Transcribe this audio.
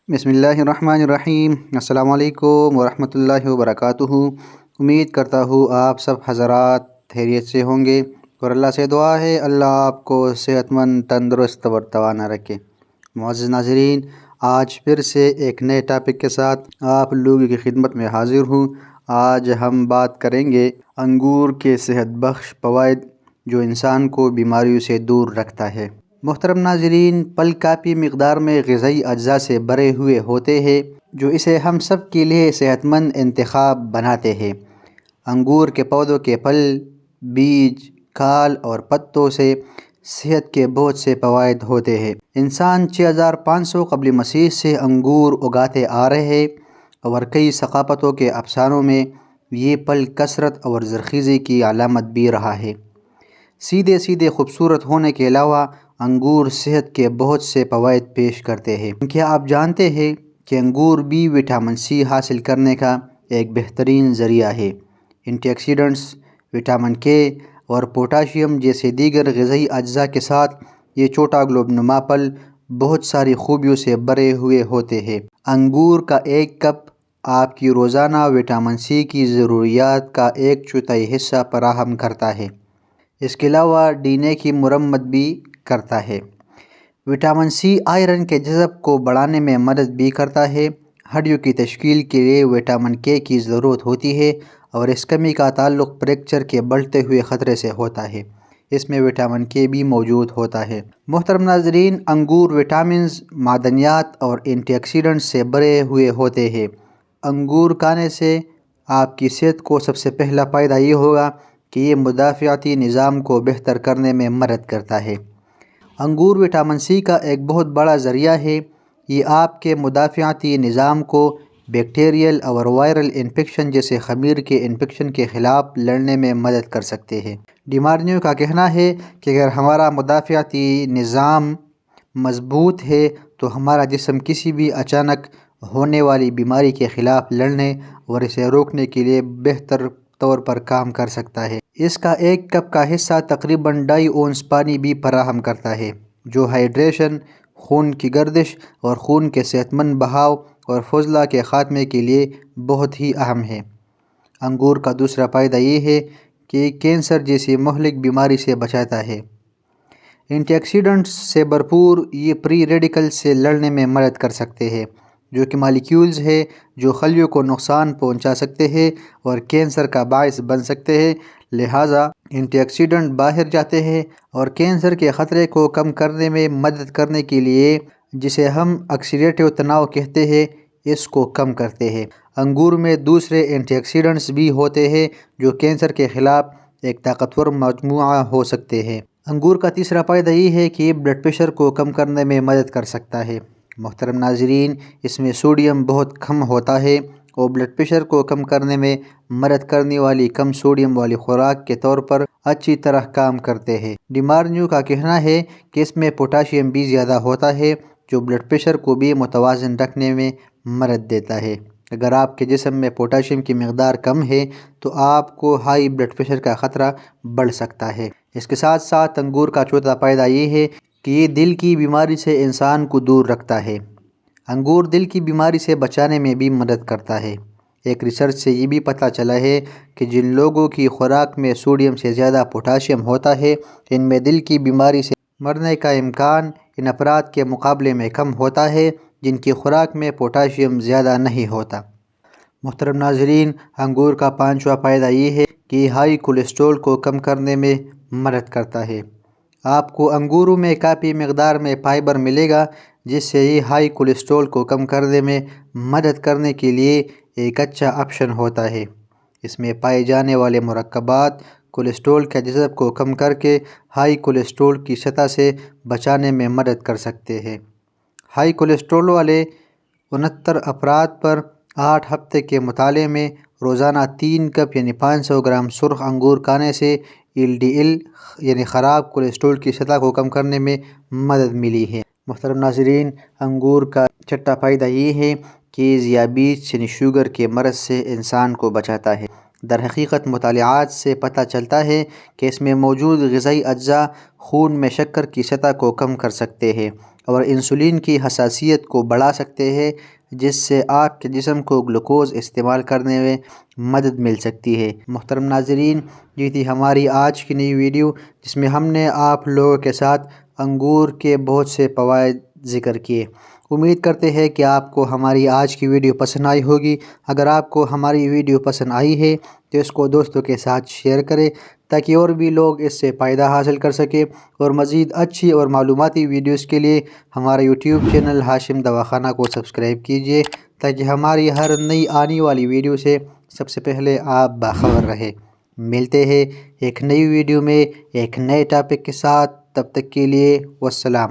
بسم اللہ الرحمن الرحیم۔ السلام علیکم ورحمۃ اللہ وبرکاتہ۔ امید کرتا ہوں آپ سب حضرات خیریت سے ہوں گے، اور اللہ سے دعا ہے اللہ آپ کو صحت مند، تندرست اور توانا رکھے۔ معزز ناظرین، آج پھر سے ایک نئے ٹاپک کے ساتھ آپ لوگوں کی خدمت میں حاضر ہوں۔ آج ہم بات کریں گے انگور کے صحت بخش فوائد جو انسان کو بیماریوں سے دور رکھتا ہے۔ محترم ناظرین، پھل کافی مقدار میں غذائی اجزاء سے بھرے ہوئے ہوتے ہیں جو اسے ہم سب کے لیے صحت مند انتخاب بناتے ہیں۔ انگور کے پودوں کے پھل، بیج، کھال اور پتوں سے صحت کے بہت سے فوائد ہوتے ہیں۔ انسان 6500 قبل مسیح سے انگور اگاتے آ رہے ہیں، اور کئی ثقافتوں کے افسانوں میں یہ پھل کثرت اور زرخیزی کی علامت بھی رہا ہے۔ سیدھے خوبصورت ہونے کے علاوہ انگور صحت کے بہت سے فوائد پیش کرتے ہیں۔ کیا آپ جانتے ہیں کہ انگور بھی وٹامن سی حاصل کرنے کا ایک بہترین ذریعہ ہے؟ اینٹی آکسیڈنٹس، وٹامن کے اور پوٹاشیم جیسے دیگر غذائی اجزاء کے ساتھ یہ چھوٹا گلوب نما پھل بہت ساری خوبیوں سے بھرے ہوئے ہوتے ہیں۔ انگور کا ایک کپ آپ کی روزانہ وٹامن سی کی ضروریات کا 1/4 حصہ فراہم کرتا ہے۔ اس کے علاوہ DNA کی مرمت بھی کرتا ہے۔ وٹامن سی آئرن کے جذب کو بڑھانے میں مدد بھی کرتا ہے۔ ہڈیوں کی تشکیل کے لیے وٹامن کے کی ضرورت ہوتی ہے، اور اس کمی کا تعلق فریکچر کے بڑھتے ہوئے خطرے سے ہوتا ہے۔ اس میں وٹامن کے بھی موجود ہوتا ہے۔ محترم ناظرین، انگور وٹامنز، معدنیات اور اینٹی آکسیڈنٹس سے بھرے ہوئے ہوتے ہیں۔ انگور کھانے سے آپ کی صحت کو سب سے پہلا فائدہ یہ ہوگا کہ یہ مدافعتی نظام کو بہتر کرنے میں مدد کرتا ہے۔ انگور وٹامن سی کا ایک بہت بڑا ذریعہ ہے۔ یہ آپ کے مدافعتی نظام کو بیکٹیریل اور وائرل انفیکشن جیسے خمیر کے انفیکشن کے خلاف لڑنے میں مدد کر سکتے ہیں۔ بیماریوں کا کہنا ہے کہ اگر ہمارا مدافعتی نظام مضبوط ہے تو ہمارا جسم کسی بھی اچانک ہونے والی بیماری کے خلاف لڑنے اور اسے روکنے کے لیے بہتر طور پر کام کر سکتا ہے۔ اس کا ایک کپ کا حصہ تقریباً 2.5 اونس پانی بھی فراہم کرتا ہے، جو ہائیڈریشن، خون کی گردش اور خون کے صحت مند بہاؤ اور فضلہ کے خاتمے کے لیے بہت ہی اہم ہے۔ انگور کا دوسرا فائدہ یہ ہے کہ یہ کینسر جیسی مہلک بیماری سے بچاتا ہے۔ اینٹی آکسیڈنٹس سے بھرپور یہ فری ریڈیکل سے لڑنے میں مدد کر سکتے ہیں، جو کہ مالیکیولز ہے جو خلیوں کو نقصان پہنچا سکتے ہیں اور کینسر کا باعث بن سکتے ہیں۔ لہٰذا اینٹی آکسیڈنٹ باہر جاتے ہیں اور کینسر کے خطرے کو کم کرنے میں مدد کرنے کے لیے، جسے ہم آکسیڈیٹیو تناؤ کہتے ہیں، اس کو کم کرتے ہیں۔ انگور میں دوسرے اینٹی آکسیڈنٹس بھی ہوتے ہیں جو کینسر کے خلاف ایک طاقتور مجموعہ ہو سکتے ہیں۔ انگور کا تیسرا فائدہ یہ ہے کہ یہ بلڈ پریشر کو کم کرنے میں مدد کر سکتا ہے۔ محترم ناظرین، اس میں سوڈیم بہت کم ہوتا ہے، اور بلڈ پریشر کو کم کرنے میں مدد کرنے والی کم سوڈیم والی خوراک کے طور پر اچھی طرح کام کرتے ہیں۔ بیماریوں کا کہنا ہے کہ اس میں پوٹاشیم بھی زیادہ ہوتا ہے، جو بلڈ پریشر کو بھی متوازن رکھنے میں مدد دیتا ہے۔ اگر آپ کے جسم میں پوٹاشیم کی مقدار کم ہے تو آپ کو ہائی بلڈ پریشر کا خطرہ بڑھ سکتا ہے۔ اس کے ساتھ ساتھ انگور کا چوتھا فائدہ یہ ہے کہ یہ دل کی بیماری سے انسان کو دور رکھتا ہے۔ انگور دل کی بیماری سے بچانے میں بھی مدد کرتا ہے۔ ایک ریسرچ سے یہ بھی پتہ چلا ہے کہ جن لوگوں کی خوراک میں سوڈیم سے زیادہ پوٹاشیم ہوتا ہے، ان میں دل کی بیماری سے مرنے کا امکان ان افراد کے مقابلے میں کم ہوتا ہے جن کی خوراک میں پوٹاشیم زیادہ نہیں ہوتا۔ محترم ناظرین، انگور کا پانچواں فائدہ یہ ہے کہ یہ ہائی کولیسٹرول کو کم کرنے میں مدد کرتا ہے۔ آپ کو انگوروں میں کافی مقدار میں فائبر ملے گا، جس سے یہ ہائی کولیسٹرول کو کم کرنے میں مدد کرنے کے لیے ایک اچھا آپشن ہوتا ہے۔ اس میں پائے جانے والے مرکبات کولیسٹرول کے جذب کو کم کر کے ہائی کولیسٹرول کی سطح سے بچانے میں مدد کر سکتے ہیں۔ ہائی کولیسٹرول والے 69 افراد پر 8 ہفتے کے مطالعے میں روزانہ 3 کپ یعنی 500 گرام سرخ انگور کھانے سے LDL یعنی خراب کولیسٹرول کی سطح کو کم کرنے میں مدد ملی ہے۔ محترم ناظرین، انگور کا چھٹا فائدہ یہ ہے کہ ذیابیطس یعنی شوگر کے مرض سے انسان کو بچاتا ہے۔ در حقیقت مطالعات سے پتہ چلتا ہے کہ اس میں موجود غذائی اجزاء خون میں شکر کی سطح کو کم کر سکتے ہیں، اور انسولین کی حساسیت کو بڑھا سکتے ہیں، جس سے آپ کے جسم کو گلوکوز استعمال کرنے میں مدد مل سکتی ہے۔ محترم ناظرین، یہ تھی ہماری آج کی نئی ویڈیو، جس میں ہم نے آپ لوگوں کے ساتھ انگور کے بہت سے فوائد ذکر کیے۔ امید کرتے ہیں کہ آپ کو ہماری آج کی ویڈیو پسند آئی ہوگی۔ اگر آپ کو ہماری ویڈیو پسند آئی ہے تو اس کو دوستوں کے ساتھ شیئر کریں، تاکہ اور بھی لوگ اس سے فائدہ حاصل کر سکیں۔ اور مزید اچھی اور معلوماتی ویڈیوز کے لیے ہمارا یوٹیوب چینل ہاشم دواخانہ کو سبسکرائب کیجیے، تاکہ ہماری ہر نئی آنے والی ویڈیو سے سب سے پہلے آپ باخبر رہیں۔ ملتے ہیں ایک نئی ویڈیو میں ایک نئے ٹاپک کے ساتھ، تب تک کے لیے والسلام۔